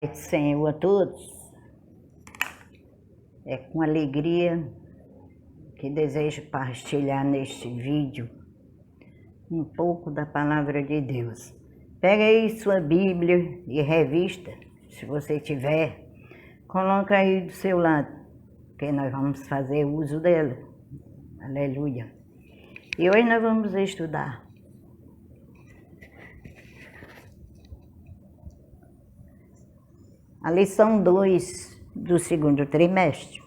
Senhor a todos, é com alegria que desejo partilhar neste vídeo um pouco da Palavra de Deus. Pega aí sua Bíblia e revista, se você tiver, coloca aí do seu lado, que nós vamos fazer uso dela. Aleluia! E hoje nós vamos estudar a lição 2 do segundo trimestre.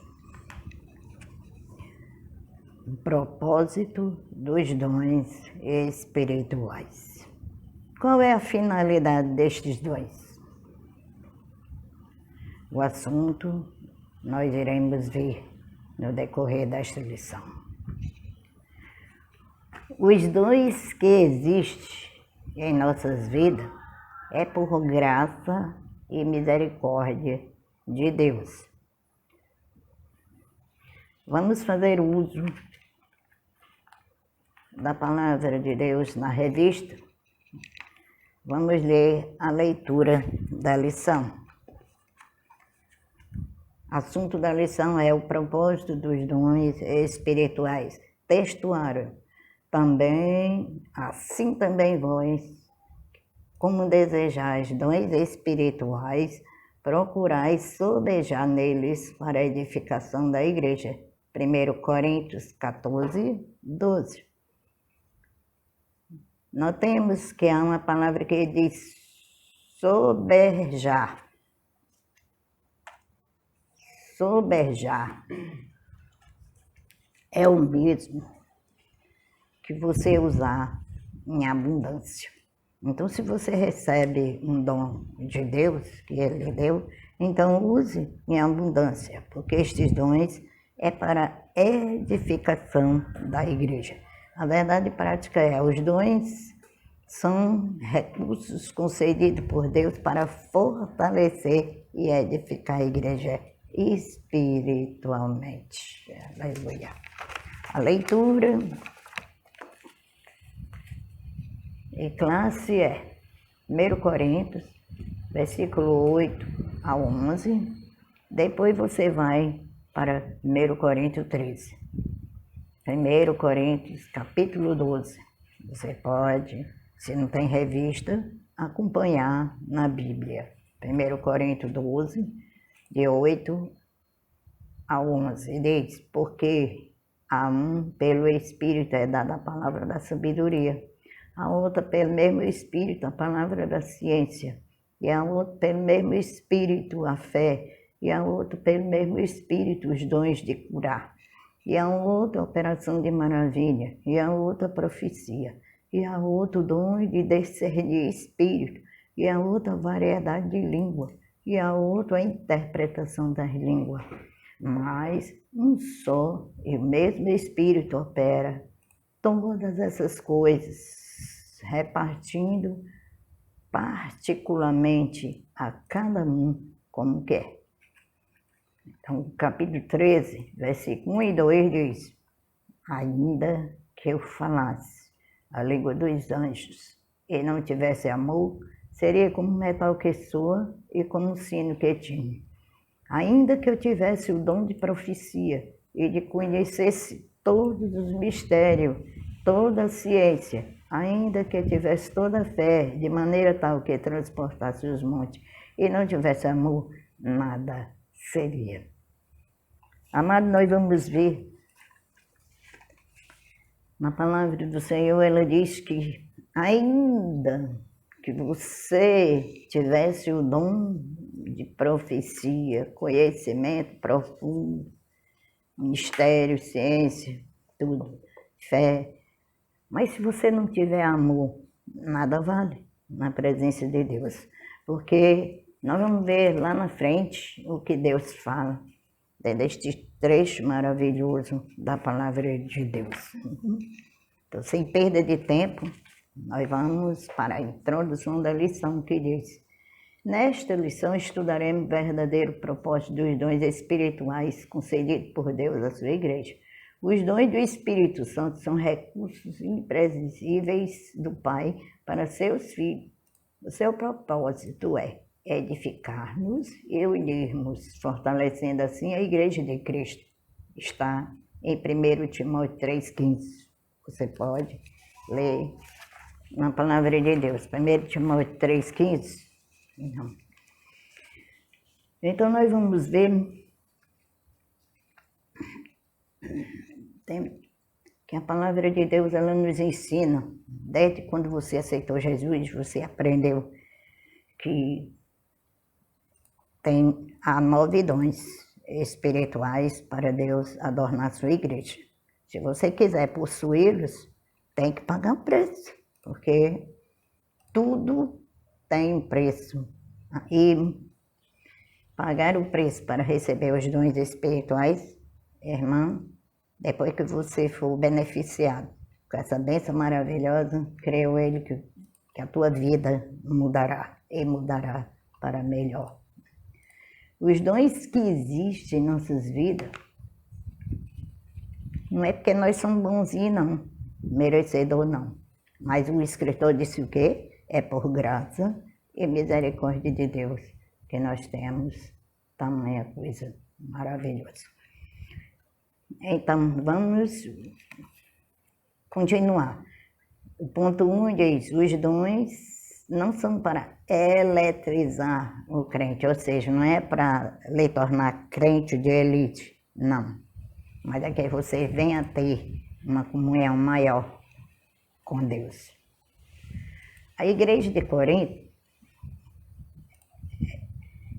O propósito dos dons espirituais. Qual é a finalidade destes dons? O assunto nós iremos ver no decorrer desta lição. Os dons que existem em nossas vidas é por graça e misericórdia de Deus. Vamos fazer uso da Palavra de Deus na revista. Vamos ler a leitura da lição. Assunto da lição é o propósito dos dons espirituais. Textuário. Assim também vós, como desejais dons espirituais, procurais sobejar neles para a edificação da igreja. 1 Coríntios 14, 12. Notemos que há uma palavra que diz sobejar. Sobejar é o mesmo que você usar em abundância. Então, se você recebe um dom de Deus, que Ele lhe deu, então use em abundância, porque estes dons é para edificação da igreja. A verdade prática é, os dons são recursos concedidos por Deus para fortalecer e edificar a igreja espiritualmente. Aleluia. A leitura e classe é 1 Coríntios, versículo 8 a 11. Depois você vai para 1 Coríntios 13. 1 Coríntios, capítulo 12. Você pode, se não tem revista, acompanhar na Bíblia. 1 Coríntios 12, de 8 a 11. Diz, porque a um pelo Espírito é dada a palavra da sabedoria, a outra pelo mesmo Espírito a palavra da ciência, e a outra pelo mesmo Espírito a fé, e a outra pelo mesmo Espírito os dons de curar, e a outra operação de maravilha, e a outra profecia, e a outra dom de discernir espírito, e a outra variedade de língua, e a outra a interpretação das línguas. Mas um só e o mesmo Espírito opera todas essas coisas, repartindo particularmente a cada um como quer. Então, capítulo 13, versículo 1 e 2 diz, ainda que eu falasse a língua dos anjos e não tivesse amor, seria como metal que soa e como um sino que tinha. Ainda que eu tivesse o dom de profecia e de conhecesse todos os mistérios, toda a ciência, ainda que eu tivesse toda a fé, de maneira tal que transportasse os montes, e não tivesse amor, nada seria. Amado, nós vamos ver na palavra do Senhor, ela diz que ainda que você tivesse o dom de profecia, conhecimento profundo, mistério, ciência, tudo, fé, mas se você não tiver amor, nada vale na presença de Deus, porque nós vamos ver lá na frente o que Deus fala deste trecho maravilhoso da palavra de Deus. Então, sem perda de tempo, nós vamos para a introdução da lição que diz: nesta lição estudaremos o verdadeiro propósito dos dons espirituais concedidos por Deus à sua igreja. Os dons do Espírito Santo são recursos imprescindíveis do Pai para seus filhos. O seu propósito é edificar-nos e unirmos, fortalecendo assim a Igreja de Cristo. Está em 1 Timóteo 3,15. Você pode ler na palavra de Deus. 1 Timóteo 3,15. Então nós vamos ver que a palavra de Deus ela nos ensina, desde quando você aceitou Jesus, você aprendeu que há 9 dons espirituais para Deus adornar sua igreja. Se você quiser possuí-los, tem que pagar um preço, porque tudo tem um preço. E pagar o preço para receber os dons espirituais, irmão, depois que você for beneficiado com essa bênção maravilhosa, creio ele que a tua vida mudará e mudará para melhor. Os dons que existem em nossas vidas, não é porque nós somos bonzinhos, não, merecedor não. Mas o escritor disse o quê? É por graça e misericórdia de Deus que nós temos tamanha coisa maravilhosa. Então, vamos continuar. O ponto 1 diz, os dons não são para eletrizar o crente, ou seja, não é para lhe tornar crente de elite, não. Mas é que você venha ter uma comunhão maior com Deus. A igreja de Corinto,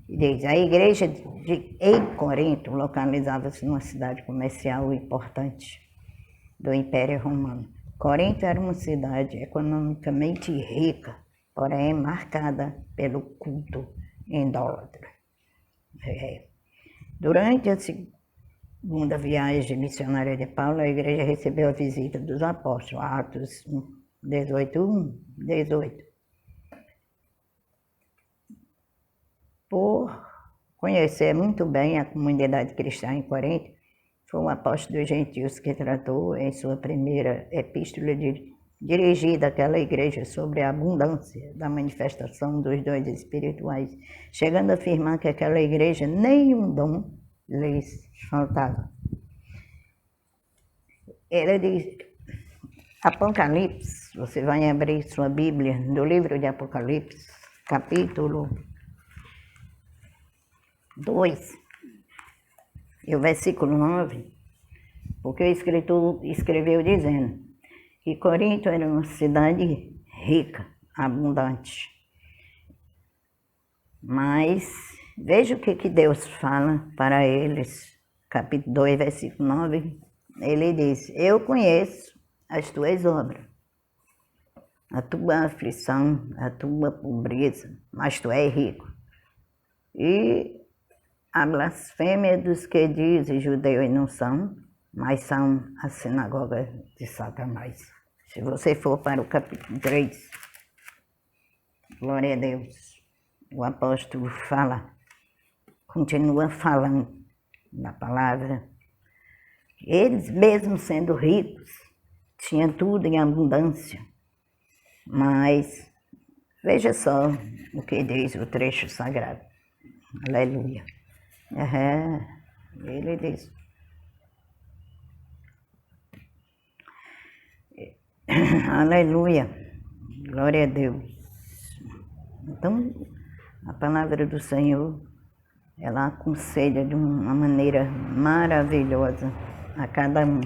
diz, a igreja em Corinto localizava-se numa cidade comercial importante do Império Romano. Corinto era uma cidade economicamente rica, porém marcada pelo culto idólatra. Durante a segunda viagem missionária de Paulo, a igreja recebeu a visita dos apóstolos, Atos 18:1, 18. Por conhecer muito bem a comunidade cristã em Corinto, foi o apóstolo dos gentios que tratou em sua primeira epístola dirigida àquela igreja sobre a abundância da manifestação dos dons espirituais, chegando a afirmar que aquela igreja nenhum dom lhes faltava. Ele diz, Apocalipse, você vai abrir sua Bíblia no livro de Apocalipse, capítulo 2, e o versículo 9, porque o escritor escreveu dizendo que Corinto era uma cidade rica, abundante. Mas veja o que Deus fala para eles, capítulo 2, versículo 9, ele diz, eu conheço as tuas obras, a tua aflição, a tua pobreza, mas tu és rico. E a blasfêmia dos que dizem judeus não são, mas são a sinagoga de Satanás. Se você for para o capítulo 3, glória a Deus, o apóstolo fala, continua falando na palavra, eles mesmo sendo ricos, tinham tudo em abundância, mas veja só o que diz o trecho sagrado, aleluia. Ele diz, aleluia, glória a Deus. Então, a palavra do Senhor, ela aconselha de uma maneira maravilhosa a cada um,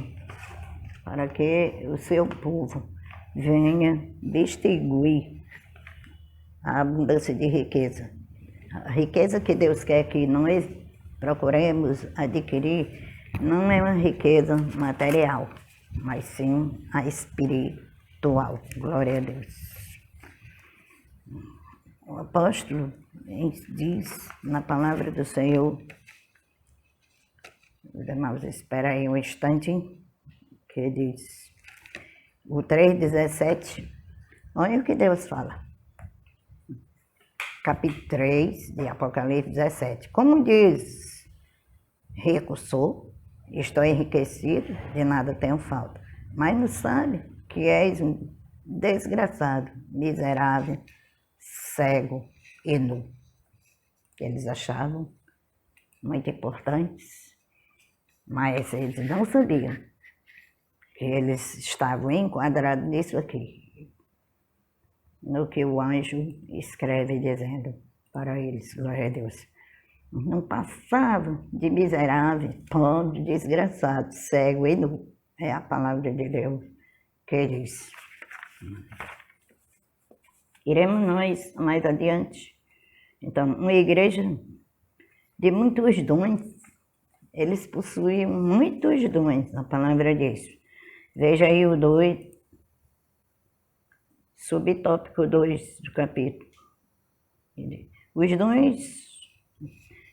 para que o seu povo venha distinguir a abundância de riqueza. A riqueza que Deus quer que nós procuremos adquirir não é uma riqueza material, mas sim a espiritual. Glória a Deus. O apóstolo diz na palavra do Senhor, os irmãos, espera aí um instante, que diz, o 3,17, olha o que Deus fala. Capítulo 3 de Apocalipse 17. Como diz, rico sou, estou enriquecido, de nada tenho falta. Mas não sabe que és um desgraçado, miserável, cego e nu. que eles achavam muito importantes, mas eles não sabiam que eles estavam enquadrados nisso aqui, no que o anjo escreve dizendo para eles, glória a Deus. Não passavam de miserável, pobre, desgraçado, cego e nu. É a palavra de Deus que diz. Iremos nós mais adiante. Então, uma igreja de muitos dons, eles possuíam muitos dons, a palavra diz. Veja aí o 2, subtópico 2 do capítulo. Os dons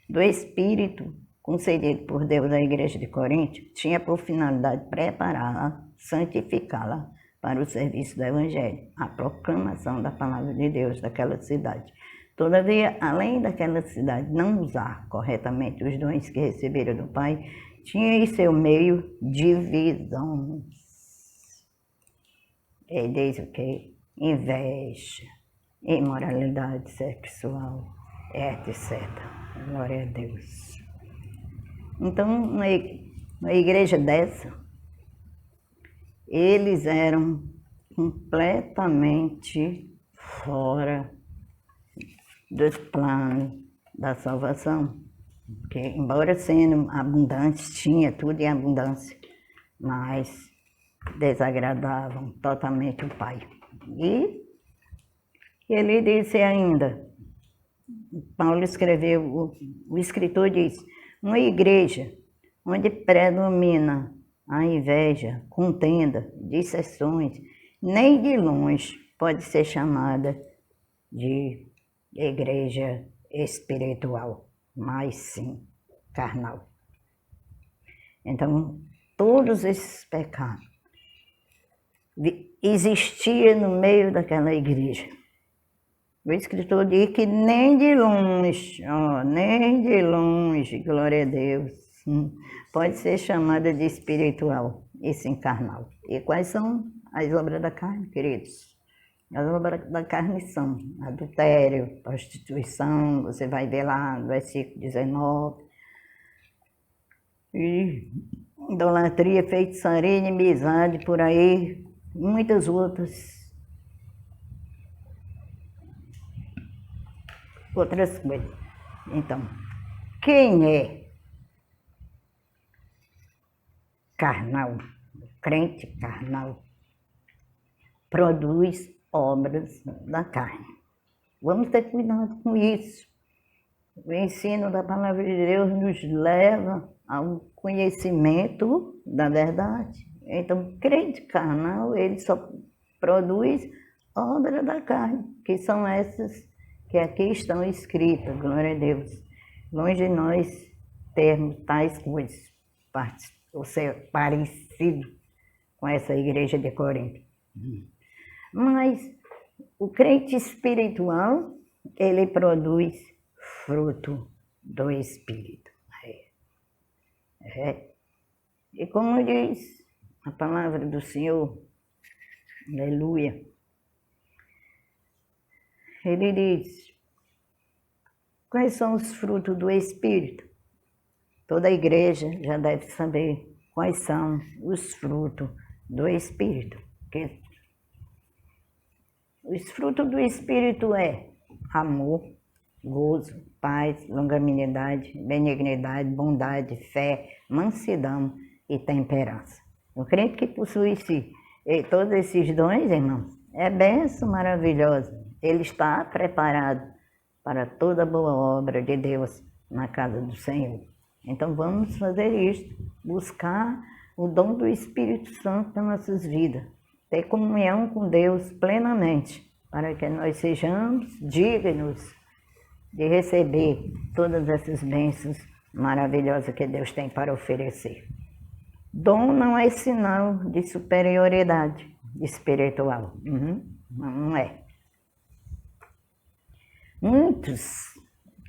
do Espírito concedido por Deus à igreja de Corinto tinha por finalidade prepará-la, santificá-la para o serviço do Evangelho, a proclamação da palavra de Deus daquela cidade. Todavia, além daquela cidade não usar corretamente os dons que receberam do Pai, tinha em seu meio divisões. Ele diz o quê? Inveja, imoralidade sexual, etc. Glória a Deus. Então, uma igreja dessa, eles eram completamente fora dos planos da salvação. Porque, embora sendo abundantes, tinha tudo em abundância, mas desagradavam totalmente o Pai. E ele disse ainda, Paulo escreveu, o escritor diz, uma igreja onde predomina a inveja, contenda, dissensões, nem de longe pode ser chamada de igreja espiritual, mas sim carnal. Então, todos esses pecados existiam no meio daquela igreja. O escritor diz que nem de longe, nem de longe, glória a Deus, pode ser chamada de espiritual e sim carnal. E quais são as obras da carne, queridos? As obras da carne são adultério, prostituição, você vai ver lá no versículo 19, e idolatria, feitiçaria, inimizade, por aí, muitas outras coisas. Então, quem é carnal, crente carnal, produz obras da carne. Vamos ter cuidado com isso. O ensino da palavra de Deus nos leva ao conhecimento da verdade. Então, crente carnal, ele só produz obras da carne, que são essas que aqui estão escritas, glória a Deus. Longe de nós termos tais coisas, ou ser parecido com essa igreja de Corinto. Mas o crente espiritual, ele produz fruto do Espírito. E como diz a palavra do Senhor, aleluia, ele diz, quais são os frutos do Espírito? Toda a igreja já deve saber quais são os frutos do Espírito. Os frutos do Espírito é amor, gozo, paz, longanimidade, benignidade, bondade, fé, mansidão e temperança. O crente que possui todos esses dons, irmãos, é bênção maravilhosa. Ele está preparado para toda boa obra de Deus na casa do Senhor. Então vamos fazer isto, buscar o dom do Espírito Santo nas nossas vidas, ter comunhão com Deus plenamente, para que nós sejamos dignos de receber todas essas bênçãos maravilhosas que Deus tem para oferecer. Dom não é sinal de superioridade espiritual, não é. Muitos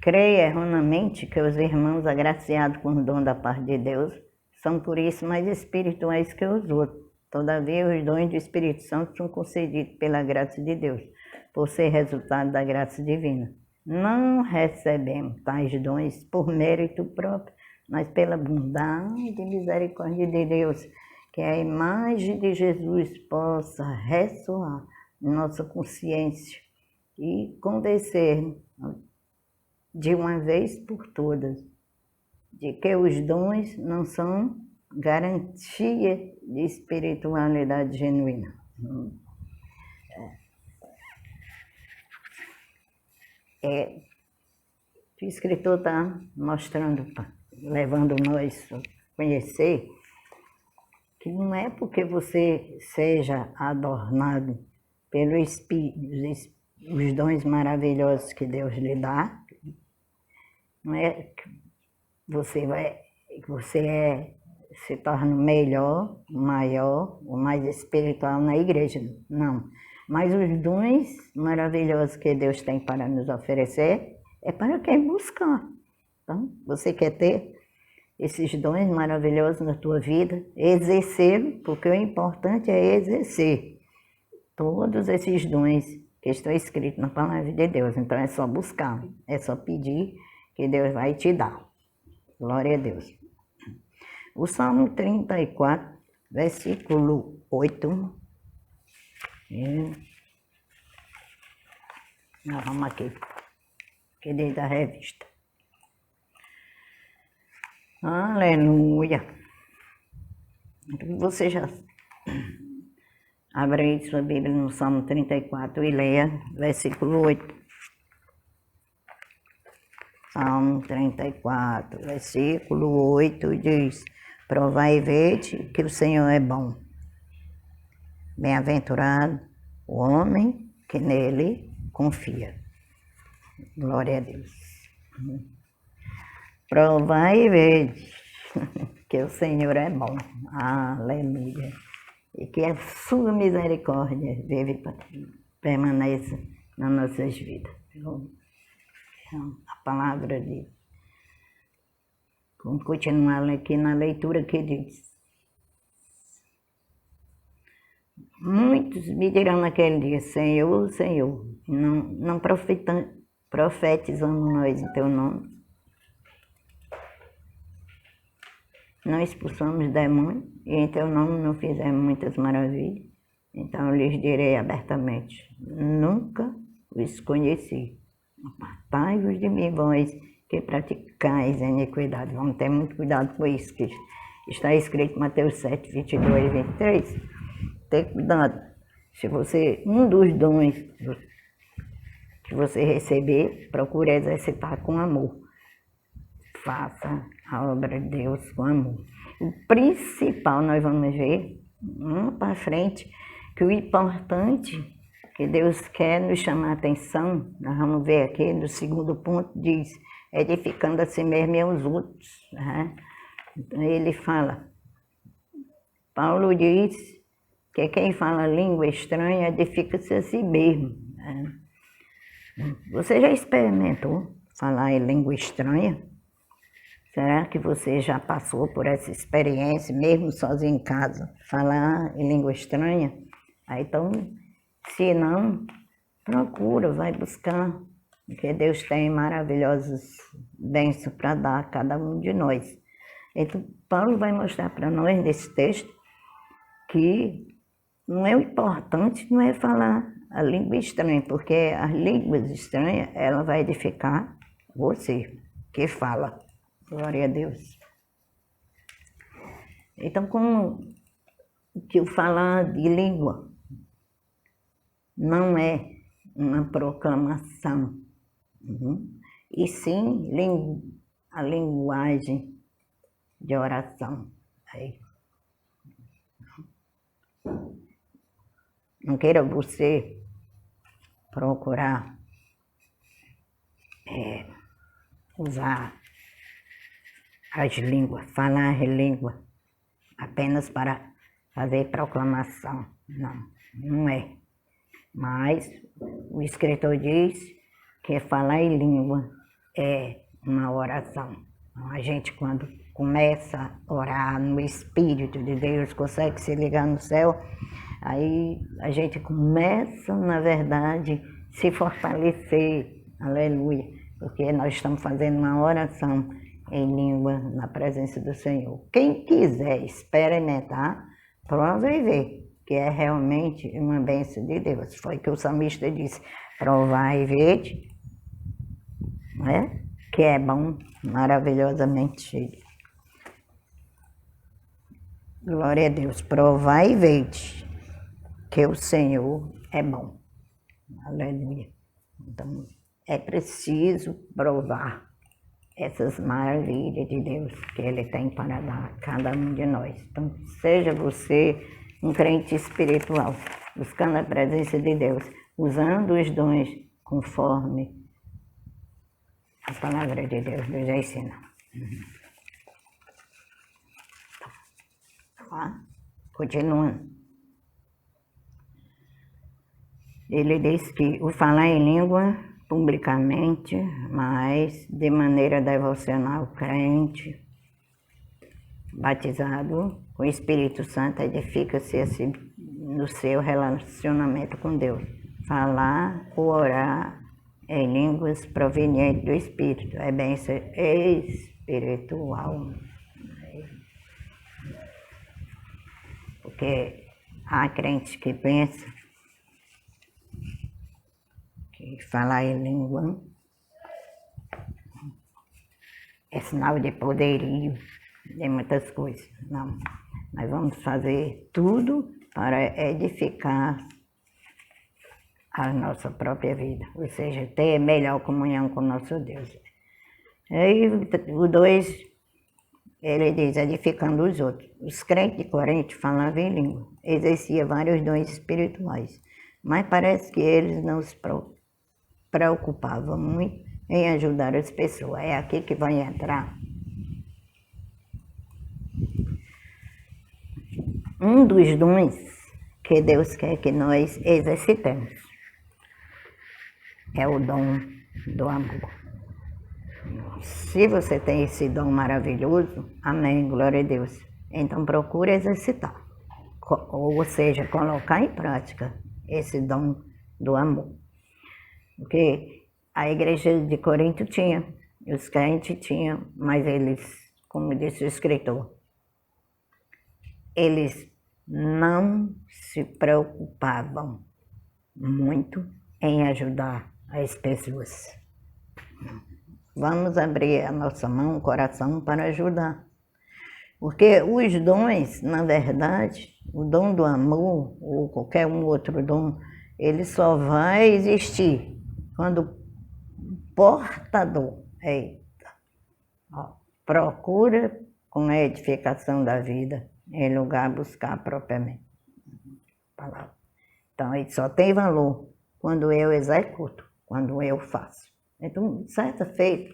creem erroneamente que os irmãos agraciados com o dom da parte de Deus são por isso mais espirituais que os outros. Todavia, os dons do Espírito Santo são concedidos pela graça de Deus, por ser resultado da graça divina. não recebemos tais dons por mérito próprio, mas pela bondade e misericórdia de Deus, que a imagem de Jesus possa ressoar em nossa consciência e convencer de uma vez por todas de que os dons não são garantia de espiritualidade genuína. O escritor está mostrando, levando nós a conhecer que não é porque você seja adornado pelos os dons maravilhosos que Deus lhe dá, não é que você se torna melhor, maior, o mais espiritual na igreja, não. Mas os dons maravilhosos que Deus tem para nos oferecer é para quem buscar. Então, você quer ter esses dons maravilhosos na tua vida, exercê-los, porque o importante é exercer todos esses dons que estão escritos na palavra de Deus. Então é só buscar, é só pedir que Deus vai te dar. Glória a Deus. O Salmo 34, versículo 8. Nós vamos aqui, que desde a revista. Aleluia. Você já abre aí sua Bíblia no Salmo 34 e leia versículo 8. Salmo 34, versículo 8 diz: provai e vede que o Senhor é bom. Bem-aventurado o homem que nele confia. Glória a Deus. Provai e vede que o Senhor é bom. Aleluia. E que a sua misericórdia vive permaneça nas nossas vidas. A palavra de... Vamos continuar aqui na leitura que diz: muitos me dirão naquele dia: Senhor, Senhor, não profetizamos nós em teu nome? Não expulsamos demônios e em teu nome não fizemos muitas maravilhas? Então eu lhes direi abertamente: nunca os conheci. Apartai-vos de mim, vós que praticais a iniquidade. Vamos ter muito cuidado com isso, que está escrito em Mateus 7, 22 e 23. Ter cuidado. Se você, um dos dons que você receber, procure exercitar com amor. Faça a obra de Deus com amor. O principal, nós vamos ver, para frente, que o importante que Deus quer nos chamar a atenção, nós vamos ver aqui no segundo ponto, diz: edificando a si mesmo e aos outros. Né? Então ele fala, Paulo diz que quem fala língua estranha edifica-se a si mesmo. Né? Você já experimentou falar em língua estranha? Será que você já passou por essa experiência, mesmo sozinho em casa, falar em língua estranha? Aí, então, se não, procura, vai buscar, porque Deus tem maravilhosas bênçãos para dar a cada um de nós. Então, Paulo vai mostrar para nós nesse texto que não é o importante, não é falar a língua estranha, porque as línguas estranhas, ela vai edificar você, que fala. Glória a Deus. Então, como que o falar de língua não é uma proclamação, e sim a linguagem de oração. Aí. Não queira você procurar usar as línguas, falar as línguas apenas para fazer proclamação. Não é. Mas o escritor diz que falar em língua é uma oração. Então, a gente, quando começa a orar no Espírito de Deus, consegue se ligar no céu, aí a gente começa, na verdade, se fortalecer aleluia, porque nós estamos fazendo uma oração em língua na presença do Senhor. Quem quiser experimentar, prova e ver que é realmente uma bênção de Deus. Foi que o salmista disse, provar e ver, né? Que é bom, maravilhosamente cheio. Glória a Deus, provar e ver que o Senhor é bom. Aleluia. Então, é preciso provar essas maravilhas de Deus que Ele tem para dar a cada um de nós. Então, seja você um crente espiritual, buscando a presença de Deus, usando os dons conforme a palavra de Deus nos ensina. Tá? Continuando. Ele diz que o falar em língua publicamente, mas de maneira devocional, crente, batizado com o Espírito Santo, edifica-se assim no seu relacionamento com Deus. Falar ou orar em línguas provenientes do Espírito, é bênção espiritual. Porque há crentes que pensam que falar em língua é sinal de poderio, de muitas coisas. Não, nós vamos fazer tudo para edificar a nossa própria vida, ou seja, ter melhor comunhão com o nosso Deus. Aí o 2, ele diz, edificando os outros. Os crentes de Corinto falavam em língua, exerciam vários dons espirituais, mas parece que eles não se preocupavam muito em ajudar as pessoas. É aqui que vai entrar um dos dons que Deus quer que nós exercitemos. É o dom do amor. Se você tem esse dom maravilhoso, amém, glória a Deus, então procure exercitar. Ou seja, colocar em prática esse dom do amor. Porque a igreja de Corinto tinha, os crentes tinham, mas eles, como disse o escritor, eles não se preocupavam muito em ajudar as pessoas. Vamos abrir a nossa mão, o coração para ajudar. Porque os dons, na verdade, o dom do amor, ou qualquer outro dom, ele só vai existir quando o portador procura com a edificação da vida, em lugar de buscar propriamente a palavra. Então, ele só tem valor quando eu executo, quando eu faço. Então, certa feita,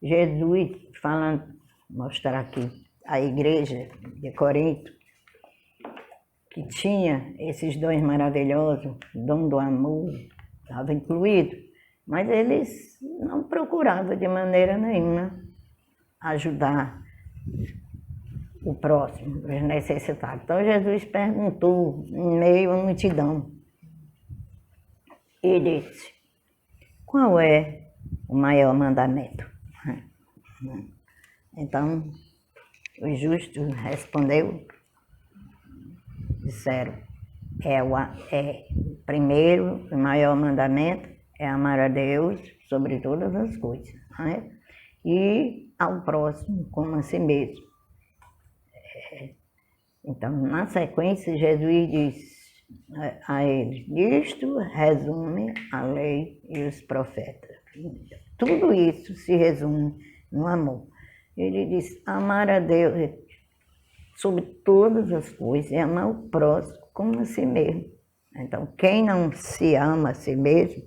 Jesus falando, mostrar aqui a igreja de Corinto, que tinha esses dons maravilhosos, o dom do amor, estava incluído, mas eles não procuravam de maneira nenhuma ajudar o próximo, os necessitados. Então Jesus perguntou em meio à multidão e disse, qual é o maior mandamento? Então, os justos respondeu, disseram, o primeiro, o maior mandamento é amar a Deus sobre todas as coisas, né? E ao próximo como a si mesmo. Então, na sequência, Jesus diz a eles, isto resume a lei e os profetas. Tudo isso se resume no amor. Ele diz, amar a Deus sobre todas as coisas e amar o próximo como a si mesmo. Então, quem não se ama a si mesmo,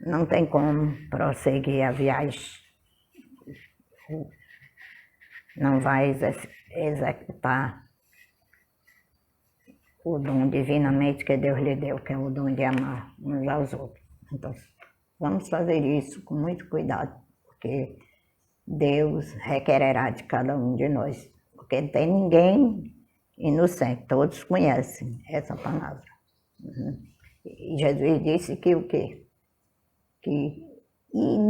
não tem como prosseguir a viagem. Não vai executar o dom divinamente que Deus lhe deu, que é o dom de amar uns aos outros. Então, vamos fazer isso com muito cuidado, porque Deus requererá de cada um de nós, porque não tem ninguém inocente, todos conhecem essa palavra. E Jesus disse que o quê? E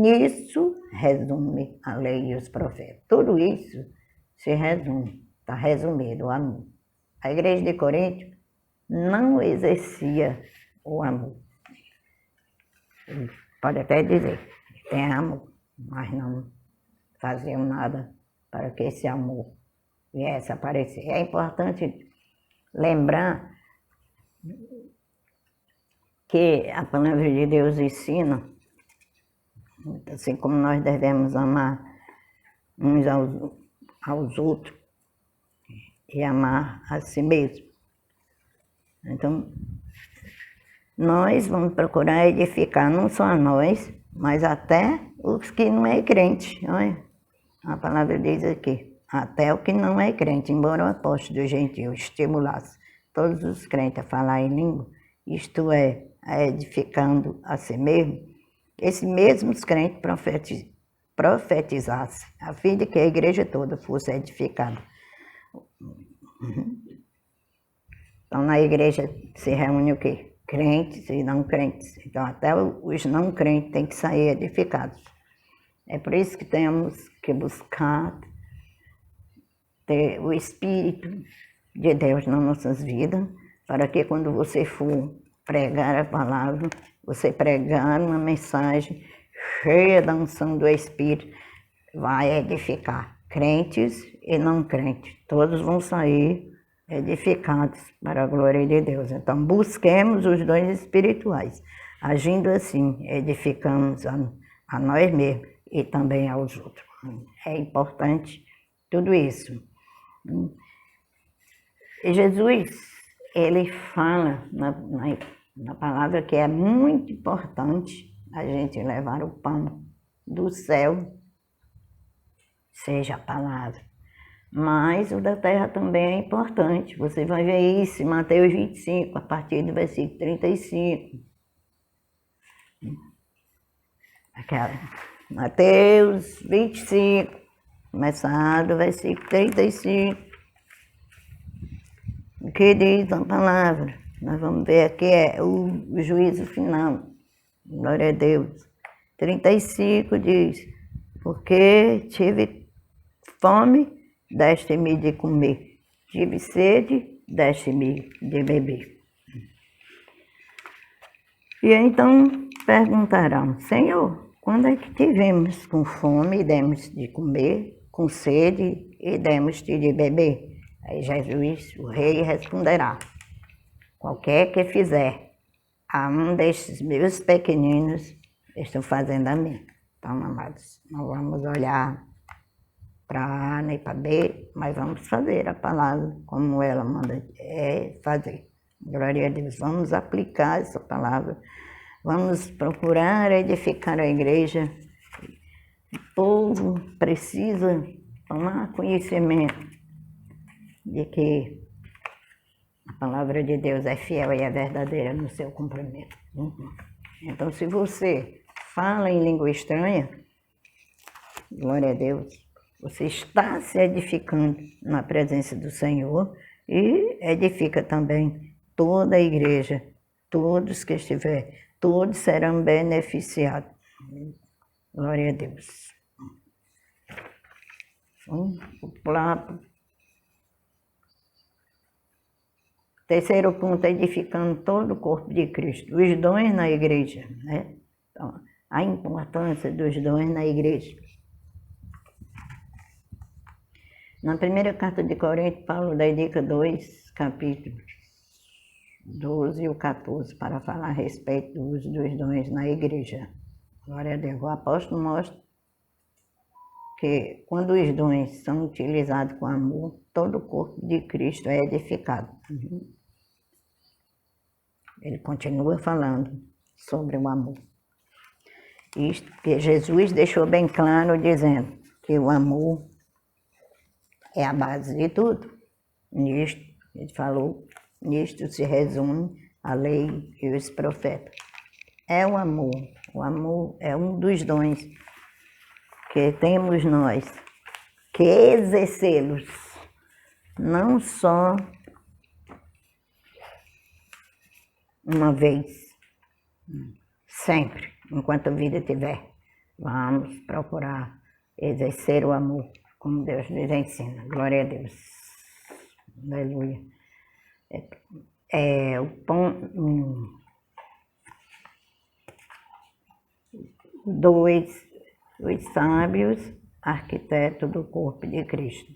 nisso resume a lei e os profetas. Tudo isso se resume, está resumido, o amor. A igreja de Corinto não exercia o amor. Pode até dizer, tem amor, mas não faziam nada para que esse amor viesse a aparecer. É importante lembrar que a palavra de Deus ensina, assim como nós devemos amar uns aos outros e amar a si mesmo. Então, nós vamos procurar edificar não só a nós, mas até os que não é crente. Olha, a palavra diz aqui, até o que não é crente, embora o apóstolo gentil estimulasse todos os crentes a falar em língua, isto é, a edificando a si mesmo, esses mesmos crentes profetizassem, a fim de que a igreja toda fosse edificada. Então, na igreja se reúne o quê? Crentes e não crentes. Então, até os não crentes têm que sair edificados. É por isso que temos que buscar ter o Espírito de Deus nas nossas vidas, para que quando você for pregar a palavra, você pregar uma mensagem cheia da unção do Espírito, vai edificar crentes e não crentes. Todos vão sair edificados para a glória de Deus. Então, busquemos os dons espirituais. Agindo assim, edificamos a nós mesmos e também aos outros. É importante tudo isso. E Jesus, ele fala na palavra que é muito importante a gente levar o pão do céu, seja a palavra. Mas o da terra também é importante. Você vai ver isso em Mateus 25, a partir do versículo 35. Mateus 25, começar do versículo 35. O que diz a palavra? Nós vamos ver aqui é o juízo final. Glória a Deus. 35 diz, porque tive fome, deste-me de comer. Tive sede, deste-me de beber. E então perguntarão, Senhor, quando é que tivemos com fome e demos de comer, com sede e demos-te de beber? Aí Jesus, o rei, responderá, qualquer que fizer a um destes meus pequeninos, estou fazendo a mim. Então, amados, não vamos olhar para A nem para B, mas vamos fazer a palavra como ela manda fazer. Glória a Deus. Vamos aplicar essa palavra, vamos procurar edificar a igreja. O povo precisa tomar conhecimento de que a palavra de Deus é fiel e é verdadeira no seu cumprimento. Então, se você fala em língua estranha, glória a Deus, você está se edificando na presença do Senhor e edifica também toda a igreja, todos que estiver, todos serão beneficiados. Glória a Deus. Vamos pular. Terceiro ponto, edificando todo o corpo de Cristo. Os dons na igreja, né? Então, a importância dos dons na igreja. Na primeira carta de Corinto, Paulo dedica 2 capítulos, 12 e o 14, para falar a respeito dos dons na igreja. Glória a Deus. O apóstolo mostra que quando os dons são utilizados com amor, todo o corpo de Cristo é edificado. Ele continua falando sobre o amor. Isto que Jesus deixou bem claro, dizendo que o amor é a base de tudo. Nisto, ele falou, nisto se resume a lei e os profetas. É o amor. O amor é um dos dons que temos nós, que exercê-los, não só uma vez, sempre. enquanto a vida tiver. Vamos procurar exercer o amor, como Deus nos ensina. Glória a Deus. Aleluia. Os sábios, arquitetos do corpo de Cristo.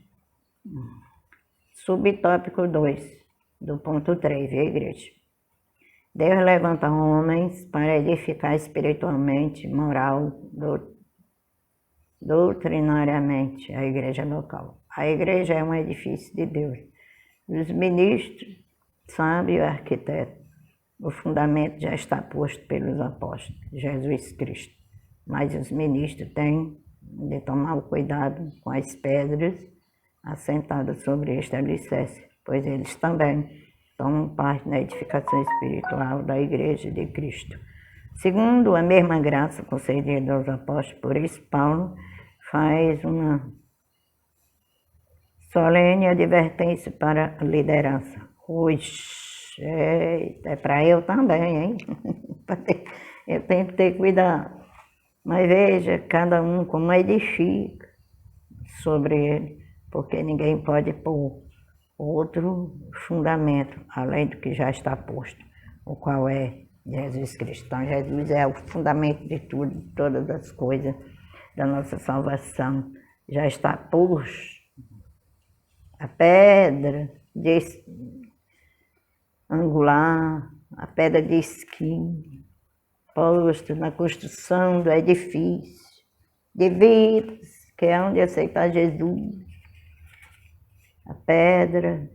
Subtópico 2, do ponto 3, a igreja. Deus levanta homens para edificar espiritualmente, moral, doutrinariamente a igreja local. A igreja é um edifício de Deus. Os ministros, sábio e arquiteto, o fundamento já está posto pelos apóstolos, Jesus Cristo. Mas os ministros têm de tomar o cuidado com as pedras assentadas sobre este alicerce, pois eles também tomam parte na edificação espiritual da igreja de Cristo. Segundo a mesma graça concedida aos apóstolos, por isso Paulo faz uma solene advertência para a liderança. É para eu também, hein? Eu tenho que ter cuidado. Mas veja, cada um como edifica sobre ele, porque ninguém pode pôr outro fundamento, além do que já está posto, o qual é Jesus Cristo. Então, Jesus é o fundamento de tudo, de todas as coisas, da nossa salvação. Já está posto. A pedra angular, a pedra de esquina, posto na construção do edifício, de vidas, que é onde aceitar Jesus. A pedra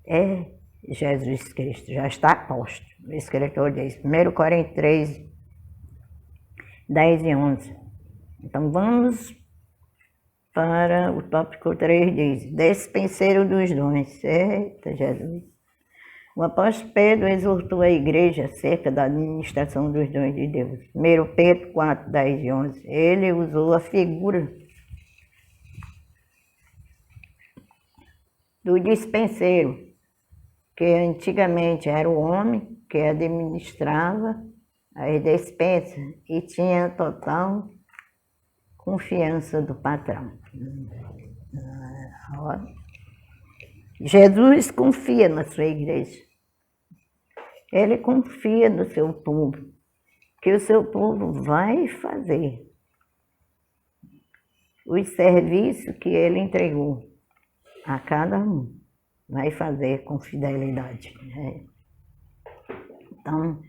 é Jesus Cristo, já está posto. O escritor diz, 1 Coríntios 3, 10 e 11. Então vamos para o tópico 3, diz, despenseiro dos dons. Eita, Jesus. O apóstolo Pedro exortou a igreja acerca da administração dos dons de Deus. 1 Pedro 4, 10 e 11. Ele usou a figura do dispenseiro, que antigamente era o homem que administrava as despensas e tinha total confiança do patrão. Jesus confia na sua igreja. Ele confia no seu povo, que o seu povo vai fazer os serviços que ele entregou a cada um, vai fazer com fidelidade. Então,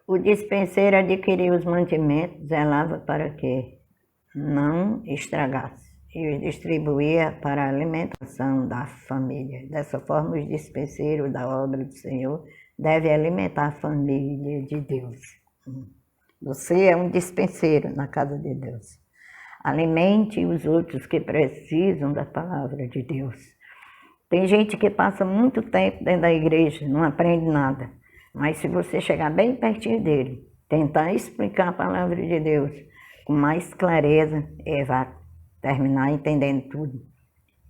o dispenseiro adquiriu os mantimentos, zelava para que não estragasse e os distribuía para a alimentação da família. Dessa forma, os dispenseiros da obra do Senhor devem alimentar a família de Deus. Você é um dispenseiro na casa de Deus. Alimente os outros que precisam da palavra de Deus. Tem gente que passa muito tempo dentro da igreja, não aprende nada. Mas se você chegar bem pertinho dele, tentar explicar a palavra de Deus com mais clareza, ele vai terminar entendendo tudo.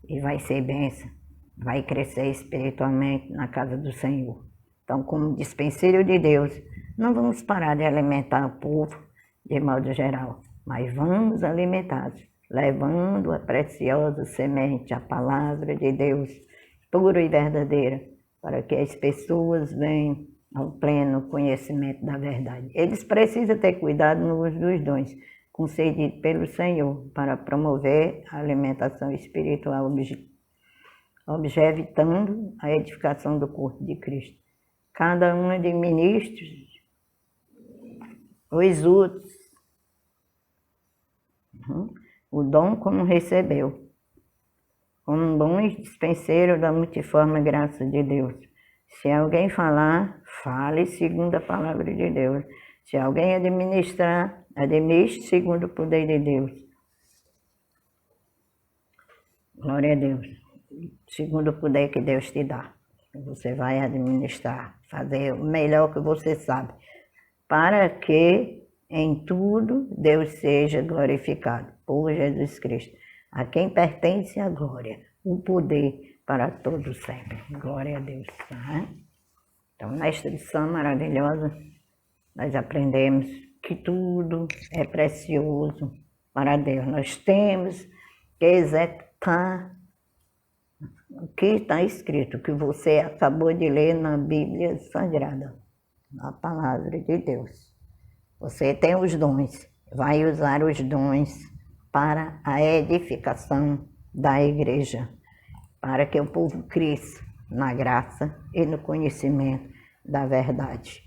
E vai ser bênção, vai crescer espiritualmente na casa do Senhor. Então, como dispenseiro de Deus, não vamos parar de alimentar o povo de modo geral, mas vamos alimentá-los, levando a preciosa semente, a palavra de Deus, pura e verdadeira, para que as pessoas venham ao pleno conhecimento da verdade. Eles precisam ter cuidado no uso dos dons concedidos pelo Senhor para promover a alimentação espiritual, objetivando a edificação do corpo de Cristo. Cada um de ministros, os outros, o dom como recebeu, como um bom dispenseiro da multiforme graça de Deus. Se alguém falar, fale segundo a palavra de Deus. Se alguém administrar, administre segundo o poder de Deus. Glória a Deus. Segundo o poder que Deus te dá. Você vai administrar, fazer o melhor que você sabe, para que em tudo Deus seja glorificado por Jesus Cristo, a quem pertence a glória, o poder para todos sempre. Glória a Deus. Tá? Então, nesta lição maravilhosa, nós aprendemos que tudo é precioso para Deus. Nós temos que executar o que está escrito, que você acabou de ler na Bíblia Sagrada, na Palavra de Deus. Você tem os dons, vai usar os dons para a edificação da igreja, para que o povo cresça na graça e no conhecimento da verdade.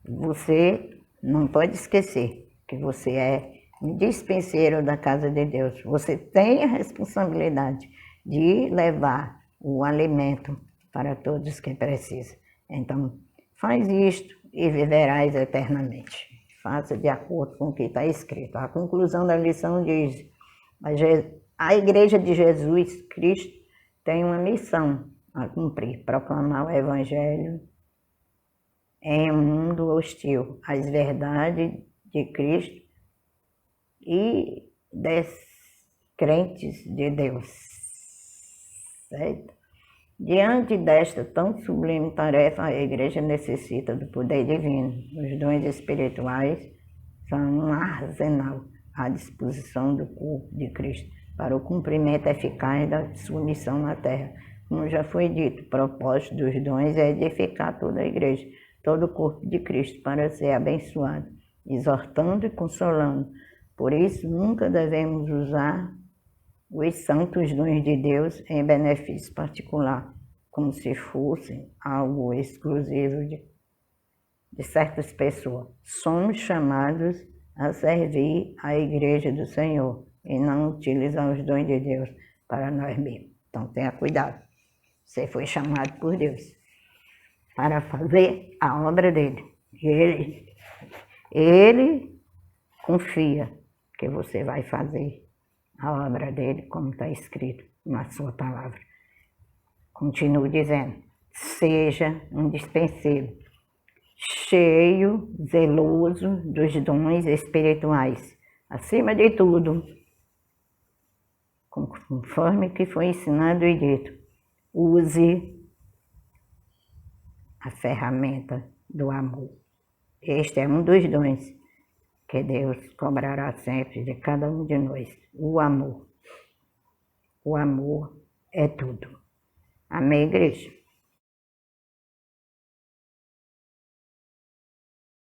Você não pode esquecer que você é um dispenseiro da casa de Deus. Você tem a responsabilidade de levar o alimento para todos que precisam. Então, faz isto e viverás eternamente. Faça de acordo com o que está escrito. A conclusão da lição diz: a Igreja de Jesus Cristo tem uma missão a cumprir: proclamar o Evangelho em um mundo hostil às verdades de Cristo e dos crentes de Deus. Certo? Diante desta tão sublime tarefa, a Igreja necessita do poder divino. Os dons espirituais são um arsenal à disposição do corpo de Cristo para o cumprimento eficaz da sua missão na terra. Como já foi dito, o propósito dos dons é edificar toda a Igreja, todo o corpo de Cristo, para ser abençoado, exortando e consolando. Por isso, nunca devemos usar os santos dons de Deus em benefício particular, como se fossem algo exclusivo de certas pessoas. Somos chamados a servir a Igreja do Senhor e não utilizar os dons de Deus para nós mesmos. Então tenha cuidado. Você foi chamado por Deus para fazer a obra dele. E ele confia que você vai fazer a obra dele, como está escrito na sua palavra. Continuo dizendo: seja um dispenseiro, cheio, zeloso dos dons espirituais. Acima de tudo, conforme que foi ensinado e dito, use a ferramenta do amor. Este é um dos dons que Deus cobrará sempre de cada um de nós: o amor. O amor é tudo. Amém, igreja?